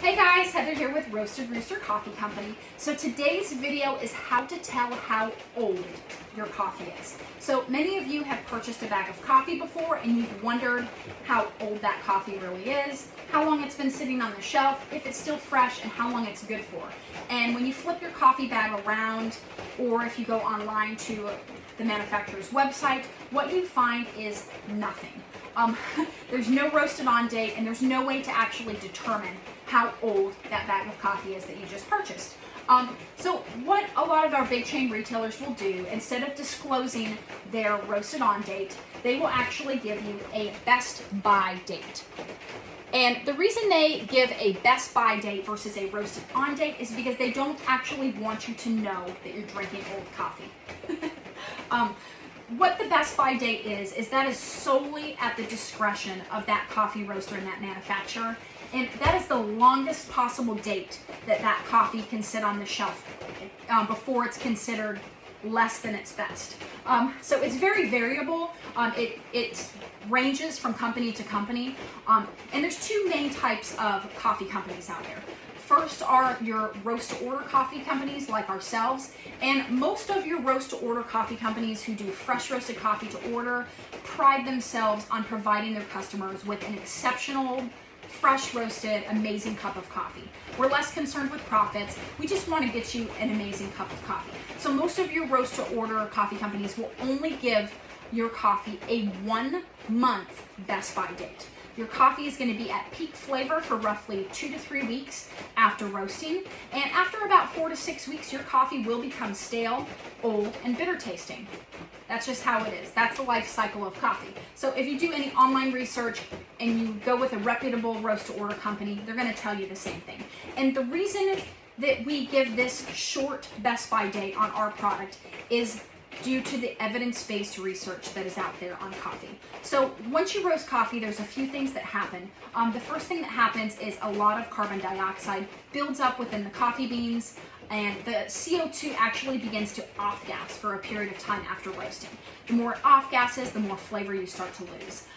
Hey guys, Heather here with Roasted Rooster Coffee Company. So today's video is how to tell how old your coffee is. So many of you have purchased a bag of coffee before and you've wondered how old that coffee really is, how long it's been sitting on the shelf, if it's still fresh, and how long it's good for. And when you flip your coffee bag around, or if you go online to the manufacturer's website, what you find is nothing. There's no roasted on date, and there's no way to actually determine how old that bag of coffee is that you just purchased. So what a lot of our big chain retailers will do, instead of disclosing their roasted on date, they will actually give you a best by date. And the reason they give a best by date versus a roasted on date is because they don't actually want you to know that you're drinking old coffee. What the best by date is that is solely at the discretion of that coffee roaster and that manufacturer. And that is the longest possible date that coffee can sit on the shelf before it's considered less than its best. So it's very variable. It ranges from company to company. And there's two main types of coffee companies out there. First are your roast-to-order coffee companies like ourselves, and most of your roast-to-order coffee companies who do fresh roasted coffee to order pride themselves on providing their customers with an exceptional, fresh roasted, amazing cup of coffee. We're less concerned with profits. We just want to get you an amazing cup of coffee. So most of your roast-to-order coffee companies will only give your coffee a 1 month best by date. Your coffee is going to be at peak flavor for roughly 2 to 3 weeks after roasting. And after about 4 to 6 weeks, your coffee will become stale, old, and bitter tasting. That's just how it is. That's the life cycle of coffee. So if you do any online research and you go with a reputable roast-to-order company, they're going to tell you the same thing. And the reason that we give this short best by date on our product is due to the evidence-based research that is out there on coffee. So once you roast coffee, there's a few things that happen. The first thing that happens is a lot of carbon dioxide builds up within the coffee beans, and the CO2 actually begins to off-gas for a period of time after roasting. The more it off-gases, the more flavor you start to lose.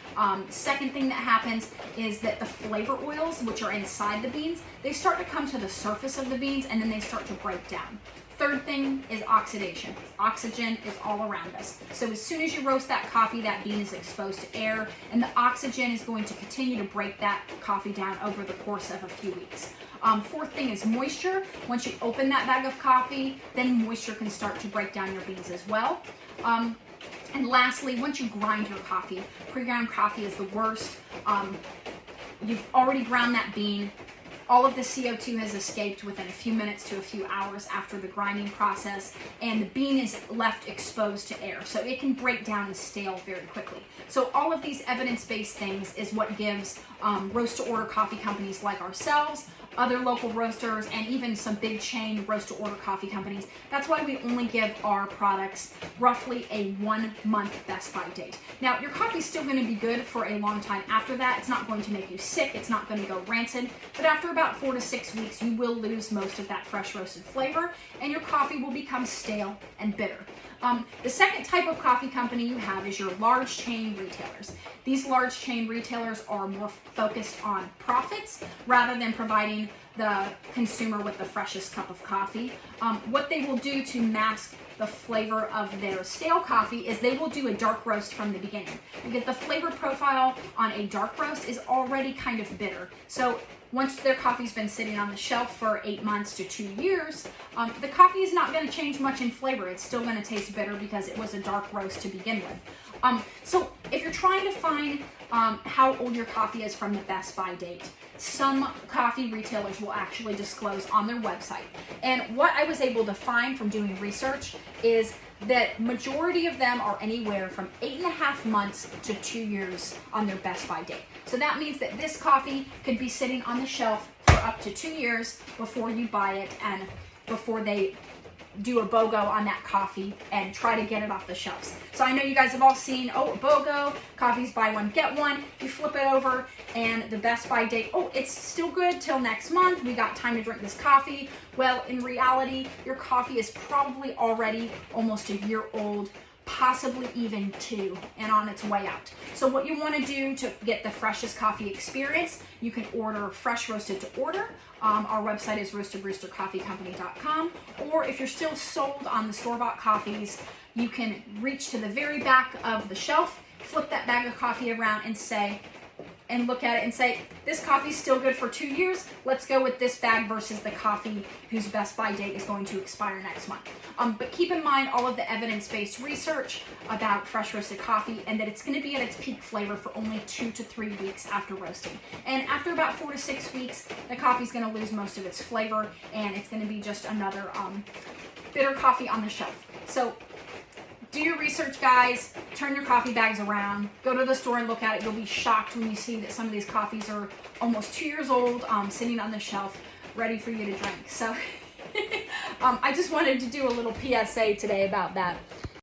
Second thing that happens is that the flavor oils, which are inside the beans, they start to come to the surface of the beans and then they start to break down. Third thing is oxidation. Oxygen is all around us. So as soon as you roast that coffee, that bean is exposed to air, and the oxygen is going to continue to break that coffee down over the course of a few weeks. Fourth thing is moisture. Once you open that bag of coffee, then moisture can start to break down your beans as well. And lastly, once you grind your coffee, pre-ground coffee is the worst. You've already ground that bean. All of the CO2 has escaped within a few minutes to a few hours after the grinding process, and the bean is left exposed to air, so it can break down and stale very quickly. So all of these evidence-based things is what gives roast-to-order coffee companies like ourselves, other local roasters, and even some big chain roast-to-order coffee companies. That's why we only give our products roughly a 1 month best by date. Now, your coffee's still going to be good for a long time after that. It's not going to make you sick. It's not going to go rancid. But after about 4 to 6 weeks, you will lose most of that fresh roasted flavor, and your coffee will become stale and bitter. The second type of coffee company you have is your large chain retailers. These large chain retailers are more focused on profits rather than providing the consumer with the freshest cup of coffee. What they will do to mask the flavor of their stale coffee is they will do a dark roast from the beginning, because the flavor profile on a dark roast is already kind of bitter. So once their coffee's been sitting on the shelf for 8 months to 2 years, the coffee is not going to change much in flavor. It's still going to taste bitter because it was a dark roast to begin with. So if you're trying to find how old your coffee is from the best by date, some coffee retailers will actually disclose on their website. And what I was able to find from doing research is that majority of them are anywhere from 8.5 months to 2 years on their best by date. So that means that this coffee could be sitting on the shelf for up to 2 years before you buy it and before they do a BOGO on that coffee and try to get it off the shelves. So I know you guys have all seen, a BOGO, coffee's buy one, get one. You flip it over and the best by date, it's still good till next month. We got time to drink this coffee. Well, in reality, your coffee is probably already almost a year old possibly even 2, and on its way out. So what you want to do to get the freshest coffee experience, you can order fresh roasted to order. Our website is roastedroostercoffeecompany.com, or if you're still sold on the store-bought coffees, you can reach to the very back of the shelf, flip that bag of coffee around and look at it and say, this coffee's still good for 2 years. Let's go with this bag versus the coffee whose best by date is going to expire next month. But keep in mind all of the evidence-based research about fresh roasted coffee, and that it's going to be at its peak flavor for only 2 to 3 weeks after roasting. And after about 4 to 6 weeks, the coffee's going to lose most of its flavor, and it's going to be just another bitter coffee on the shelf. So do your research, guys. Turn your coffee bags around. Go to the store and look at it. You'll be shocked when you see that some of these coffees are almost 2 years old, sitting on the shelf, ready for you to drink. So I just wanted to do a little PSA today about that.